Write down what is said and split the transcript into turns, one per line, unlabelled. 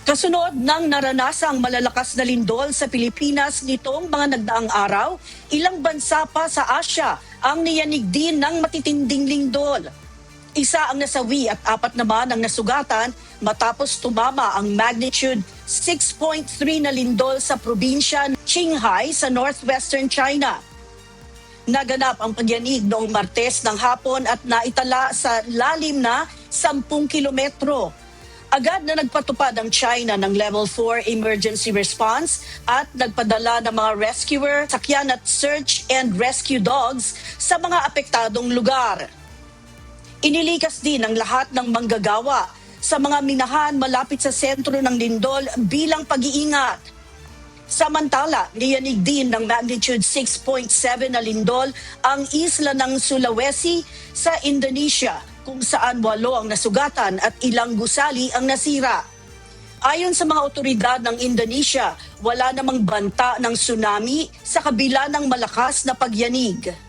Kasunod ng naranasang malalakas na lindol sa Pilipinas nitong mga nagdaang araw, ilang bansa pa sa Asya ang niyanig din ng matitinding lindol. Isa ang nasawi at 4 naman ang nasugatan matapos tumama ang magnitude 6.3 na lindol sa probinsya ng Qinghai sa northwestern China. Naganap ang pagyanig noong Martes ng hapon at naitala sa lalim na 10 kilometro. Agad na nagpatupad ang China ng Level 4 emergency response at nagpadala ng mga rescuer, sakyan at search and rescue dogs sa mga apektadong lugar. Inilikas din ang lahat ng manggagawa sa mga minahan malapit sa sentro ng lindol bilang pag-iingat. Samantala, niyanig din ng magnitude 6.7 na lindol ang isla ng Sulawesi sa Indonesia, kung saan 8 ang nasugatan at ilang gusali ang nasira. Ayon sa mga otoridad ng Indonesia, wala namang banta ng tsunami sa kabila ng malakas na pagyanig.